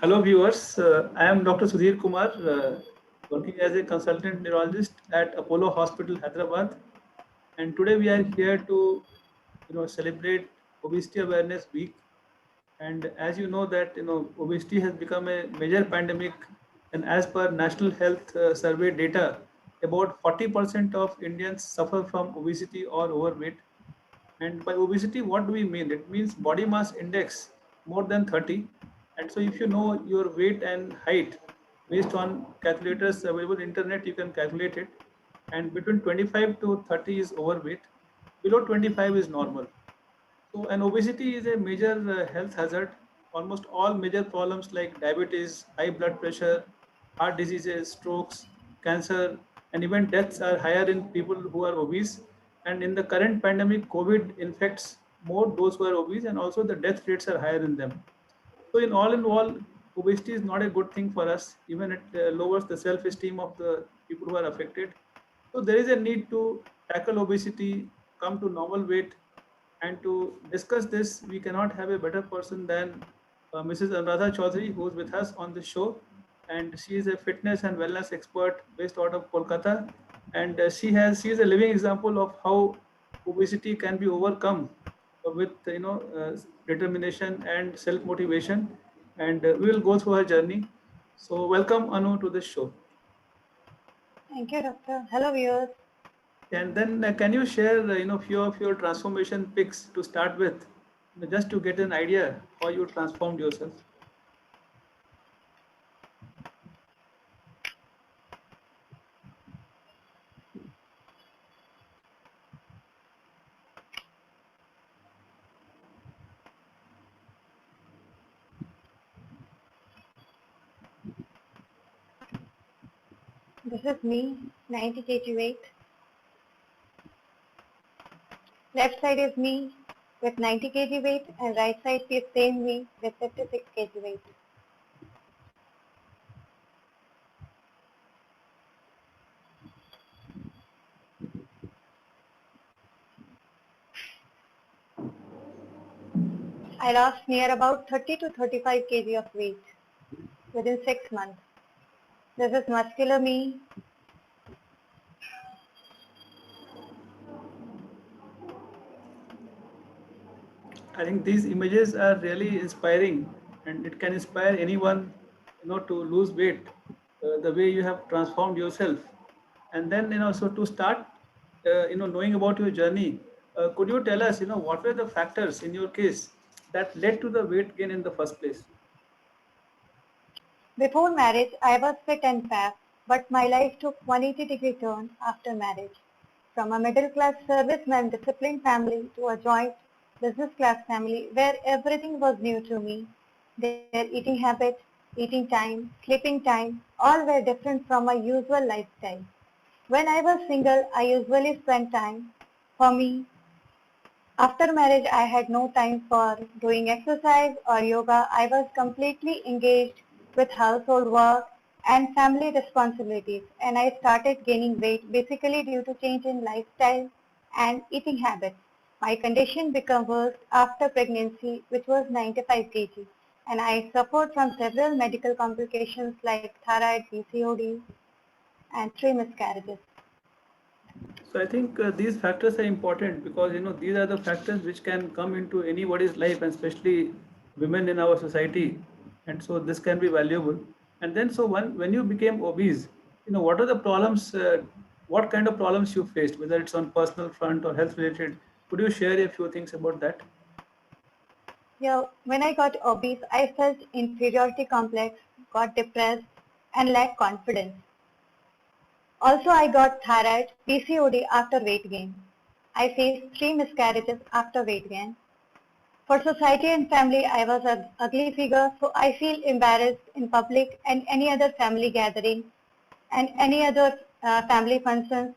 Hello, viewers. I am Dr. Sudhir Kumar, working as a consultant neurologist at Apollo Hospital, Hyderabad. And today we are here to, celebrate Obesity Awareness Week. And as you know that obesity has become a major pandemic, and as per National Health Survey data, about 40% of Indians suffer from obesity or overweight. And by obesity, what do we mean? It means body mass index more than 30. And so if you know your weight and height based on calculators available internet, you can calculate it. And between 25 to 30 is overweight. Below 25 is normal. So, and obesity is a major health hazard. Almost all major problems like diabetes, high blood pressure, heart diseases, strokes, cancer, and even deaths are higher in people who are obese. And in the current pandemic, COVID infects more those who are obese, and also the death rates are higher in them. So, in all, obesity is not a good thing for us. Even it lowers the self-esteem of the people who are affected. So, there is a need to tackle obesity, come to normal weight, and to discuss this, we cannot have a better person than Mrs. Anuradha Chaudhary, who is with us on the show. And she is a fitness and wellness expert based out of Kolkata. And she is a living example of how obesity can be overcome with determination and self motivation. And we will go through her journey. So welcome Anu to this show. Thank you, Doctor. Hello, viewers. And then can you share few of your transformation pics to start with, just to get an idea how you transformed yourself. This is me, 90 kg weight. Left side is me with 90 kg weight and right side is same me with 56 kg weight. I lost near about 30 to 35 kg of weight within 6 months. This is muscular me. I think these images are really inspiring, and it can inspire anyone, to lose weight. The way you have transformed yourself, and then so to start, knowing about your journey, could you tell us, what were the factors in your case that led to the weight gain in the first place? Before marriage, I was fit and fat, but my life took 180-degree turn after marriage. From a middle-class serviceman disciplined family to a joint business class family where everything was new to me. Their eating habits, eating time, sleeping time, all were different from my usual lifestyle. When I was single, I usually spent time for me. After marriage, I had no time for doing exercise or yoga. I was completely engaged with household work and family responsibilities, and I started gaining weight basically due to change in lifestyle and eating habits. My condition became worse after pregnancy, which was 95 kg, and I suffered from several medical complications like thyroid, PCOD, and 3 miscarriages. So I think these factors are important because these are the factors which can come into anybody's life, and especially women in our society, and so this can be valuable. And then so when you became obese, what are the problems? What kind of problems you faced, whether it's on personal front or health related? Could you share a few things about that? Yeah, when I got obese, I felt inferiority complex, got depressed, and lacked confidence. Also, I got thyroid, PCOD after weight gain. I faced 3 miscarriages after weight gain. For society and family, I was an ugly figure, so I feel embarrassed in public and any other family gathering and any other family functions.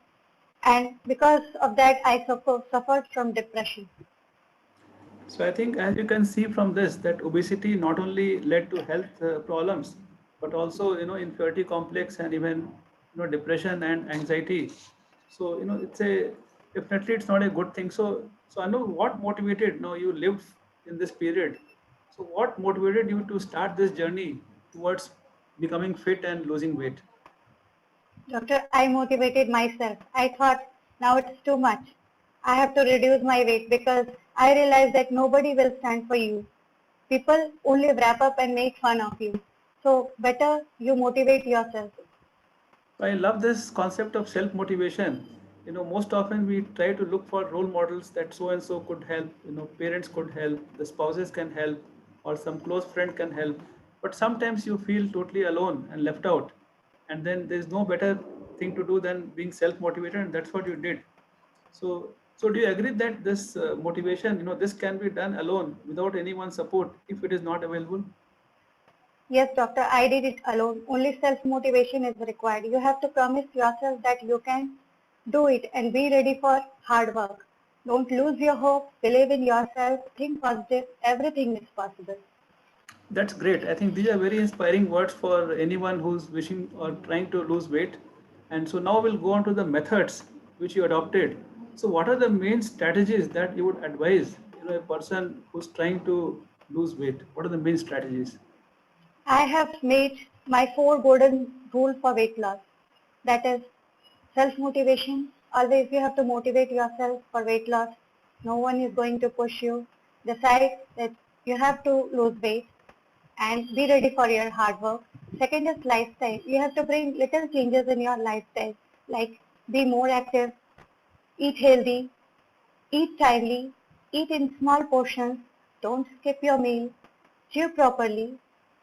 And because of that, I suffered from depression. So I think, as you can see from this, that obesity not only led to health problems, but also inferiority complex and even depression and anxiety. So it's a definitely it's not a good thing. So I know what motivated. You lived in this period. So what motivated you to start this journey? towards becoming fit and losing weight? Doctor, I motivated myself. I thought now it's too much. I have to reduce my weight because I realized that nobody will stand for you. People only wrap up and make fun of you. So better you motivate yourself. I love this concept of self motivation. Most often we try to look for role models that so and so could help, parents could help, the spouses can help, or some close friend can help. But sometimes you feel totally alone and left out. And then there's no better thing to do than being self motivated, and that's what you did. So do you agree that this motivation, this can be done alone without anyone's support if it is not available? Yes, doctor, I did it alone. Only self-motivation is required. You have to promise yourself that you can do it and be ready for hard work. Don't lose your hope. Believe in yourself. Think positive. Everything is possible. That's great. I think these are very inspiring words for anyone who's wishing or trying to lose weight. And so now we'll go on to the methods which you adopted. So what are the main strategies that you would advise, a person who's trying to lose weight? What are the main strategies? I have made my 4 golden rule for weight loss. That is self-motivation. Always you have to motivate yourself for weight loss. No one is going to push you. Decide that you have to lose weight and be ready for your hard work. Second is lifestyle. You have to bring little changes in your lifestyle, like be more active, eat healthy, eat timely, eat in small portions, don't skip your meal, chew properly,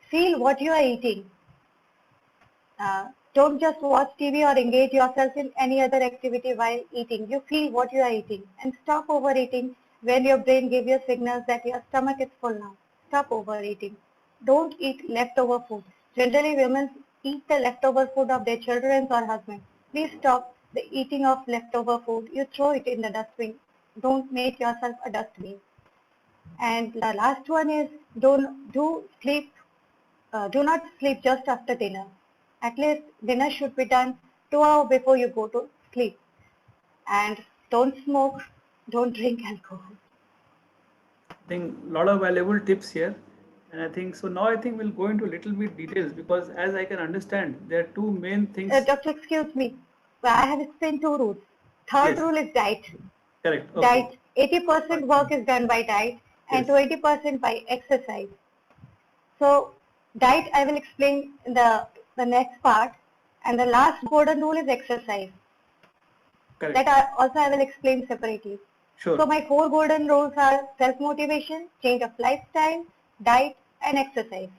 feel what you are eating. Don't just watch TV or engage yourself in any other activity while eating. You feel what you are eating and stop overeating when your brain gives you signals that your stomach is full now. Stop overeating. Don't eat leftover food. Generally, women eat the leftover food of their children or husband. Please stop the eating of leftover food. You throw it in the dustbin. Don't make yourself a dustbin. And the last one is do not sleep just after dinner. At least dinner should be done 2 hours before you go to sleep. And don't smoke, don't drink alcohol. I think a lot of valuable tips here. And I think so now I think we'll go into little bit details because as I can understand, there are two main things. Doctor, excuse me. I have explained 2 rules. Third Yes, rule is diet. correct. Okay. Diet. 80% work is done by diet and Yes. 20% by exercise. So diet I will explain in the next part. And the last golden rule is exercise. Correct. That I will explain separately. So Sure. my 4 golden rules are self-motivation, change of lifestyle, diet, and exercise.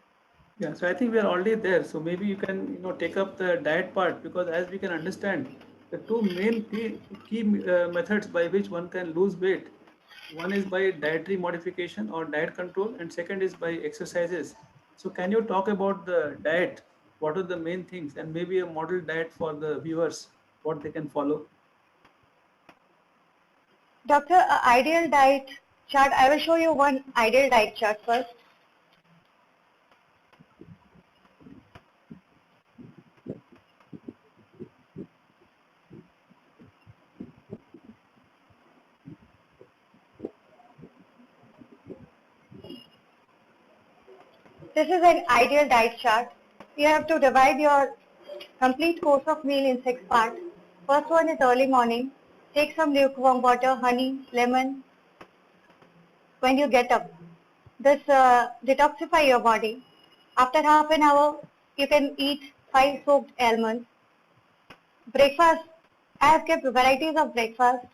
Yeah, so I think we are already there. So maybe you can, take up the diet part because as we can understand, the two main key methods by which one can lose weight, one is by dietary modification or diet control, and second is by exercises. So can you talk about the diet? What are the main things, and maybe a model diet for the viewers, what they can follow? Doctor, ideal diet chart. I will show you one ideal diet chart first. This is an ideal diet chart. You have to divide your complete course of meal in 6 parts. First one is early morning. Take some lukewarm water, honey, lemon when you get up. This detoxify your body. After half an hour, you can eat 5 soaked almonds. Breakfast, I have kept varieties of breakfast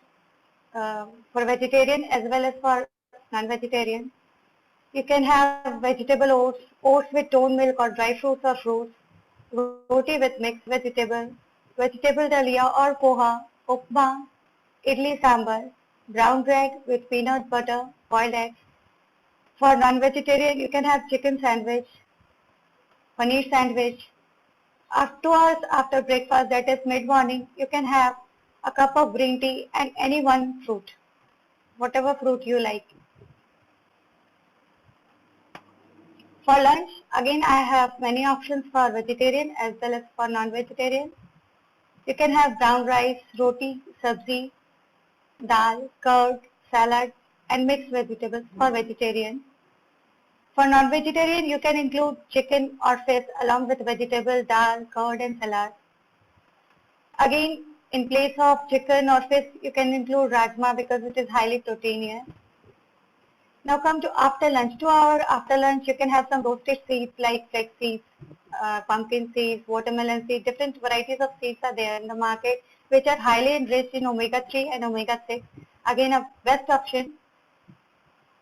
for vegetarian as well as for non-vegetarian. You can have vegetable oats, oats with toned milk or dry fruits or fruits, roti with mixed vegetable, vegetable dalia or poha, upma, idli sambar, brown bread with peanut butter, boiled eggs. For non-vegetarian, you can have chicken sandwich, paneer sandwich. 2 hours after breakfast, that is mid-morning, you can have a cup of green tea and any one fruit, whatever fruit you like. For lunch, again I have many options for vegetarian as well as for non-vegetarian. You can have brown rice, roti, sabzi, dal, curd, salad and mixed vegetables for vegetarian. For non-vegetarian, you can include chicken or fish along with vegetable, dal, curd and salad. Again, in place of chicken or fish, you can include rajma because it is highly proteinous. Now come to after lunch. 2 hour after lunch, you can have some roasted seeds like flax seeds, pumpkin seeds, watermelon seeds. Different varieties of seeds are there in the market, which are highly enriched in omega-3 and omega-6. Again, a best option.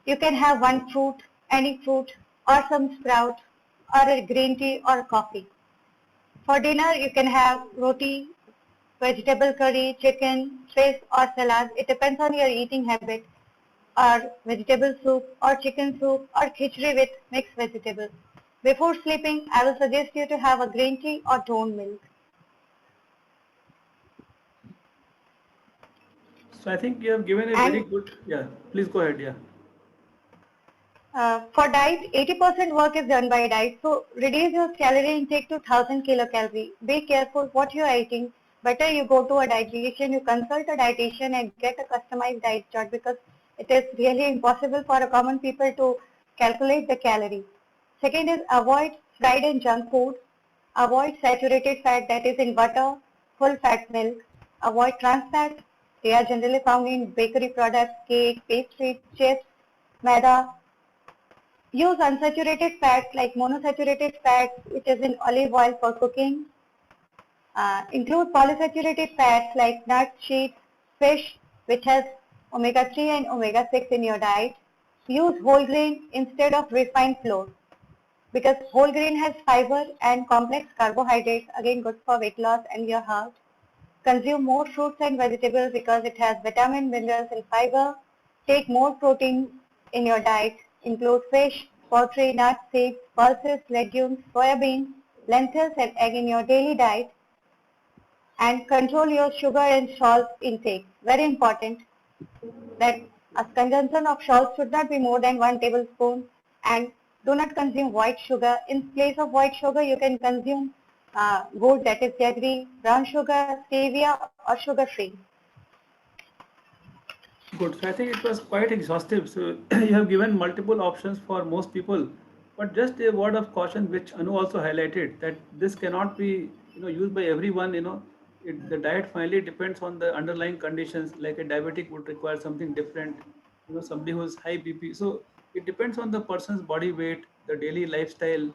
You can have one fruit, any fruit, or some sprout, or a green tea or coffee. For dinner, you can have roti, vegetable curry, chicken, fish, or salad. It depends on your eating habit, or vegetable soup, or chicken soup, or khichdi with mixed vegetables. Before sleeping, I will suggest you to have a green tea or toned milk. So I think you have given a very good, yeah, please go ahead, yeah. For diet, 80% work is done by diet. So reduce your calorie intake to 1000 kilocalorie. Be careful what you are eating. Better you go to a dietitian, you consult a dietitian and get a customized diet chart because it is really impossible for a common people to calculate the calories. Second is avoid fried and junk food. Avoid saturated fat that is in butter, full fat milk. Avoid trans fats. They are generally found in bakery products, cake, pastries, chips, maida. Use unsaturated fats like monosaturated fats, which is in olive oil for cooking. Include polysaturated fats like nuts, seeds, fish, which has omega-3 and omega-6 in your diet. Use whole grain instead of refined flour because whole grain has fiber and complex carbohydrates, again good for weight loss and your heart. Consume more fruits and vegetables because it has vitamin, minerals and fiber. Take more protein in your diet. Include fish, poultry, nuts, seeds, pulses, legumes, soybean, lentils and egg in your daily diet. And control your sugar and salt intake. Very important that a consumption of salt should not be more than 1 tablespoon and do not consume white sugar. In place of white sugar, you can consume good, that is jaggery, brown sugar, stevia or sugar free. Good. So I think it was quite exhaustive. So you have given multiple options for most people, but just a word of caution, which Anu also highlighted, that this cannot be used by everyone. The diet finally depends on the underlying conditions. Like a diabetic would require something different. Somebody who is high BP. So it depends on the person's body weight, the daily lifestyle.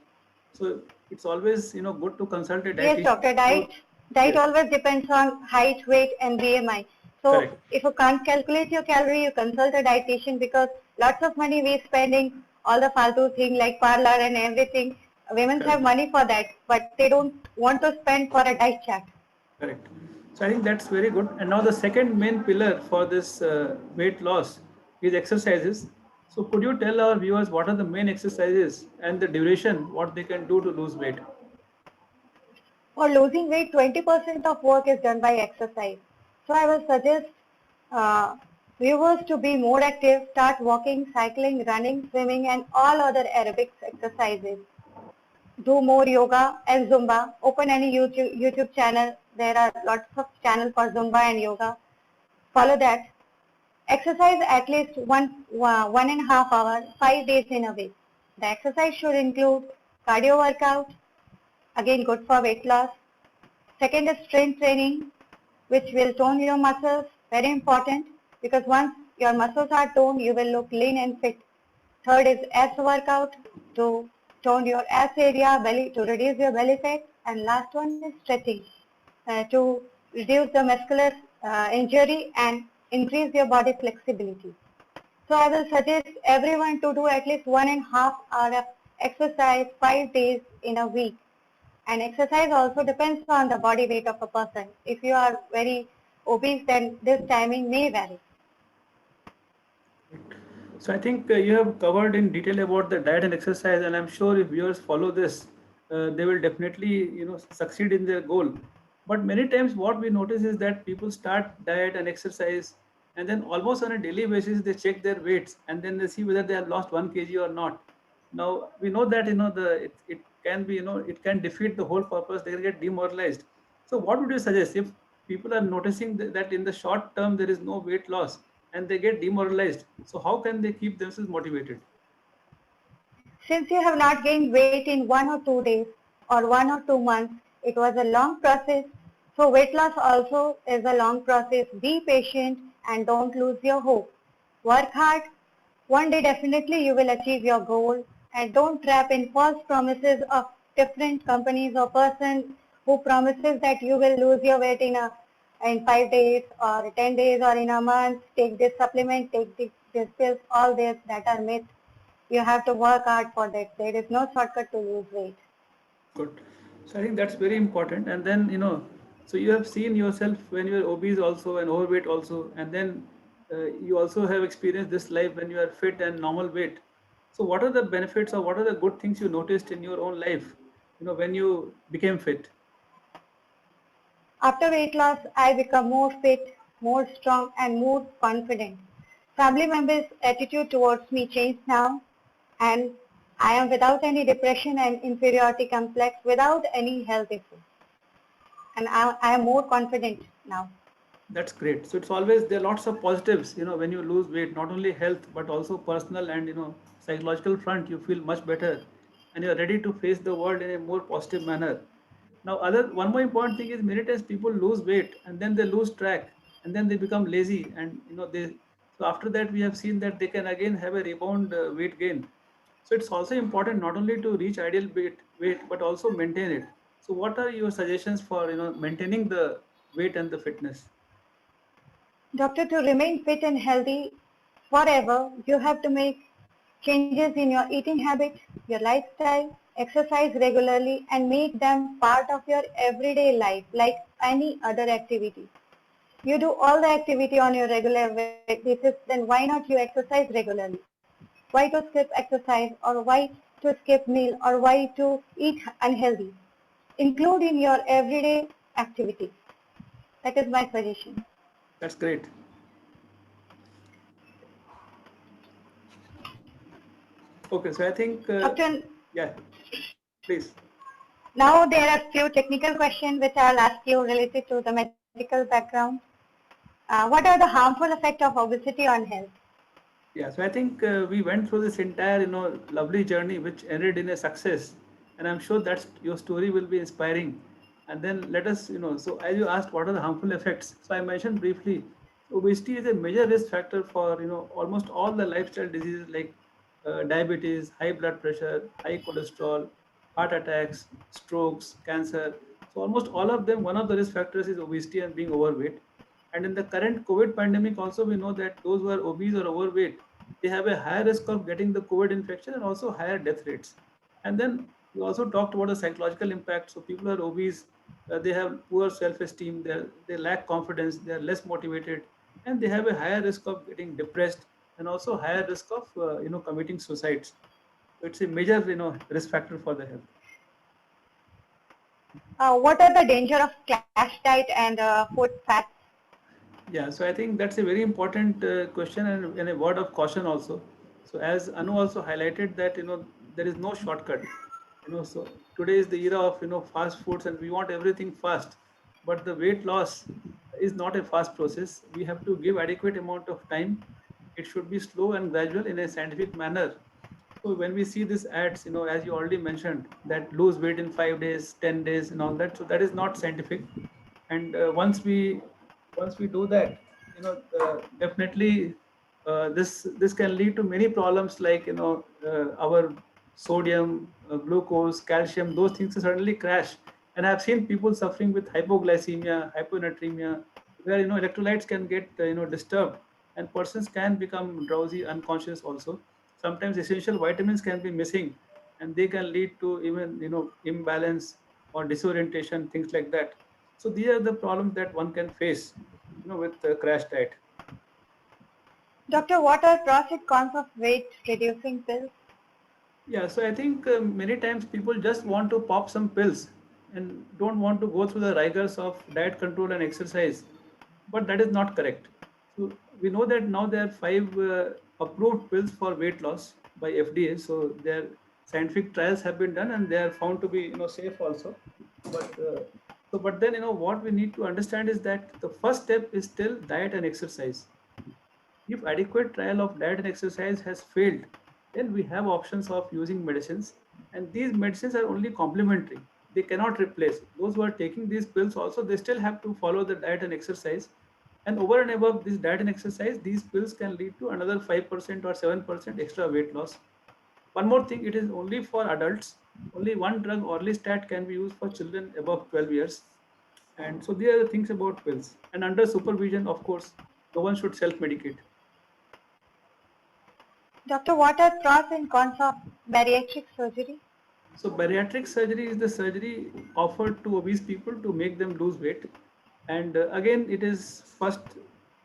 So it's always good to consult a Yes, dietitian. doctor. Diet Yes, always depends on height, weight, and BMI. So correct. if you can't calculate your calorie, you consult a dietitian because lots of money we spending all the faltu thing like parlor and everything. Women have Correct. money for that, but they don't want to spend for a diet chart. Correct. So I think that's very good. And now the second main pillar for this weight loss is exercises. So could you tell our viewers what are the main exercises and the duration, what they can do to lose weight? For losing weight, 20% of work is done by exercise. So I will suggest uh, viewers to be more active, start walking, cycling, running, swimming and all other aerobics exercises. Do more yoga and Zumba. Open any YouTube channel. There are lots of channels for Zumba and yoga. Follow that. Exercise at least 1.5 hours, 5 days in a week. The exercise should include cardio workout, again good for weight loss. Second is strength training, which will tone your muscles, very important because once your muscles are toned, you will look lean and fit. Third is abs workout to tone your abs area, belly to reduce your belly fat, and last one is stretching to reduce the muscular injury and increase your body flexibility. So I will suggest everyone to do at least 1.5 hours of exercise 5 days in a week. And exercise also depends on the body weight of a person. If you are very obese, then this timing may vary. So I think you have covered in detail about the diet and exercise, and I'm sure if viewers follow this, they will definitely succeed in their goal. But many times, what we notice is that people start diet and exercise, and then almost on a daily basis they check their weights, and then they see whether they have lost 1 kg or not. Now we know that it can be it can defeat the whole purpose. They get demoralized. So what would you suggest if people are noticing that in the short term there is no weight loss and they get demoralized? So how can they keep themselves motivated? Since you have not gained weight in 1 or 2 days or 1 or 2 months, it was a long process. So weight loss also is a long process. Be patient and don't lose your hope. Work hard. One day definitely you will achieve your goal, and don't trap in false promises of different companies or persons who promises that you will lose your weight in 5 days or 10 days or in a month. Take this supplement, take this pills, all this that are myths. You have to work hard for that. There is no shortcut to lose weight. Good. So I think that's very important. And then, so you have seen yourself when you are obese also and overweight also, and then you also have experienced this life when you are fit and normal weight. So what are the benefits or what are the good things you noticed in your own life, when you became fit? After weight loss, I become more fit, more strong, and more confident. Family members' attitude towards me changed now, and I am without any depression and inferiority complex, without any health issues. And I am more confident now. That's great. So it's always there are lots of positives, when you lose weight, not only health but also personal and psychological front. You feel much better, and you're ready to face the world in a more positive manner. Now, other one more important thing is many times people lose weight and then they lose track and then they become lazy and they. So after that, we have seen that they can again have a rebound weight gain. So it's also important not only to reach ideal weight but also maintain it. So what are your suggestions for maintaining the weight and the fitness? Doctor, to remain fit and healthy forever, you have to make changes in your eating habits, your lifestyle, exercise regularly, and make them part of your everyday life like any other activity. You do all the activity on your regular basis, then why not you exercise regularly? Why to skip exercise or why to skip meal or why to eat unhealthy? Include in your everyday activity. That is my suggestion. That's great. Okay, so I think, Doctor, yeah, please. now there are few technical questions which I'll ask you related to the medical background. What are the harmful effects of obesity on health? Yeah, so I think we went through this entire, lovely journey which ended in a success, and I'm sure that your story will be inspiring. And then let us, so as you asked, what are the harmful effects? So I mentioned briefly, obesity is a major risk factor for, almost all the lifestyle diseases like diabetes, high blood pressure, high cholesterol, heart attacks, strokes, cancer. So almost all of them, one of the risk factors is obesity and being overweight. And in the current COVID pandemic, also we know that those who are obese or overweight, they have a higher risk of getting the COVID infection and also higher death rates. And then we also talked about the psychological impact. So people are obese, they have poor self-esteem, they lack confidence, they are less motivated, and they have a higher risk of getting depressed and also higher risk of committing suicides. So it's a major risk factor for the health. What are the danger of clash diet and food fats? Yeah, so I think that's a very important question and a word of caution also. So as Anu also highlighted that there is no shortcut. So today is the era of fast foods and we want everything fast, but the weight loss is not a fast process. We have to give adequate amount of time. It should be slow and gradual in a scientific manner. So when we see these ads, as you already mentioned, that lose weight in 5 days, 10 days, and all that, so that is not scientific. And once we do that, definitely this can lead to many problems like our sodium, glucose, calcium, those things suddenly crash. And I've seen people suffering with hypoglycemia, hyponatremia, where electrolytes can get disturbed, and persons can become drowsy, unconscious also. Sometimes essential vitamins can be missing, and they can lead to even imbalance or disorientation, things like that. So these are the problems that one can face with crash diet. Doctor, what are pros and cons of weight reducing pills? Yeah, so I think many times people just want to pop some pills and don't want to go through the rigors of diet control and exercise, but that is not correct. So we know that now there are five approved pills for weight loss by FDA. So their scientific trials have been done and they are found to be safe also. But then what we need to understand is that the first step is still diet and exercise. If adequate trial of diet and exercise has failed, then we have options of using medicines, and these medicines are only complementary. They cannot replace. Those who are taking these pills also, they still have to follow the diet and exercise. And over and above this diet and exercise, these pills can lead to another 5% or 7% extra weight loss. One more thing, it is only for adults. Only one drug, Orlistat, can be used for children above 12 years. And so these are the things about pills. And under supervision, of course, no one should self-medicate. Doctor, what are pros and cons of bariatric surgery? So bariatric surgery is the surgery offered to obese people to make them lose weight. And again, it is first,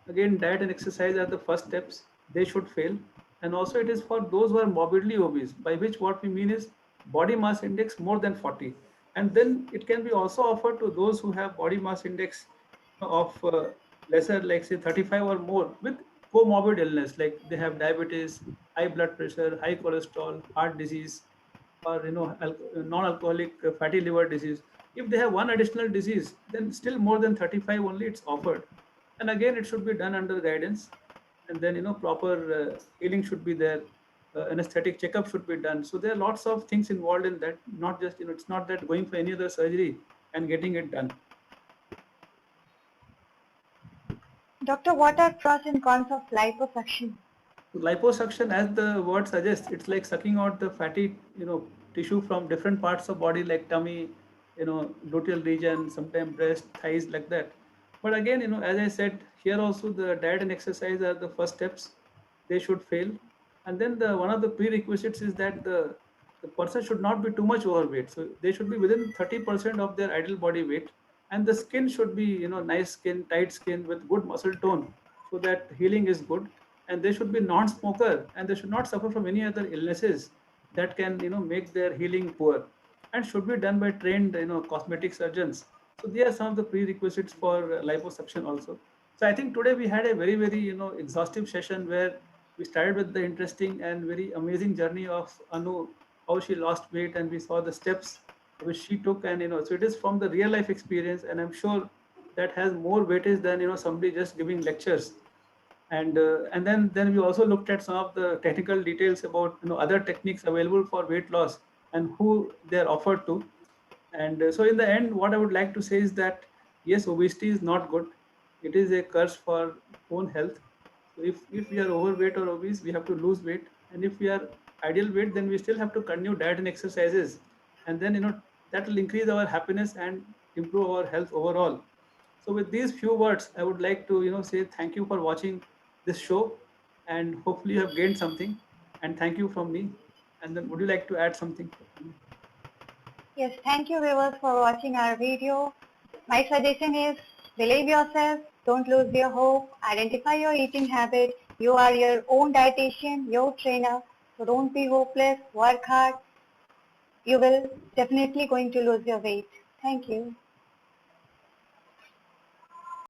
again, diet and exercise are the first steps. They should fail. And also it is for those who are morbidly obese, by which what we mean is body mass index more than 40. And then it can be also offered to those who have body mass index of lesser, like say 35 or more, with comorbid illness, like they have diabetes, high blood pressure, high cholesterol, heart disease, or non-alcoholic fatty liver disease. If they have one additional disease, then still more than 35 only it's offered. And again, it should be done under guidance, and then proper healing should be there. Anesthetic checkup should be done. So there are lots of things involved in that. Not just it's not that going for any other surgery and getting it done. Doctor, what are pros and cons of liposuction? Liposuction, as the word suggests, it's like sucking out the fatty, tissue from different parts of body, like tummy, gluteal region, sometimes breast, thighs, like that. But again, as I said, here also the diet and exercise are the first steps. They should fail. And then the one of the prerequisites is that the person should not be too much overweight. So they should be within 30% of their ideal body weight. And the skin should be, nice skin, tight skin with good muscle tone, so that healing is good. And they should be non-smoker, and they should not suffer from any other illnesses that can make their healing poor, and should be done by trained cosmetic surgeons. So these are some of the prerequisites for liposuction also. So I think today we had a very, very exhaustive session, where we started with the interesting and very amazing journey of Anu, how she lost weight, and we saw the steps which she took. And so it is from the real life experience, and I'm sure that has more weightage than somebody just giving lectures. And then we also looked at some of the technical details about other techniques available for weight loss and who they're offered to. And so in the end, what I would like to say is that yes, obesity is not good. It is a curse for own health. So if we are overweight or obese, we have to lose weight. And if we are ideal weight, then we still have to continue diet and exercises. And then that will increase our happiness and improve our health overall. So with these few words, I would like to say thank you for watching this show, and hopefully you have gained something. And thank you from me. And then would you like to add something? Yes, thank you viewers for watching our video. My suggestion is believe yourself, don't lose your hope, identify your eating habit. You are your own dietitian, your trainer, so don't be hopeless, work hard. You will definitely going to lose your weight. Thank you.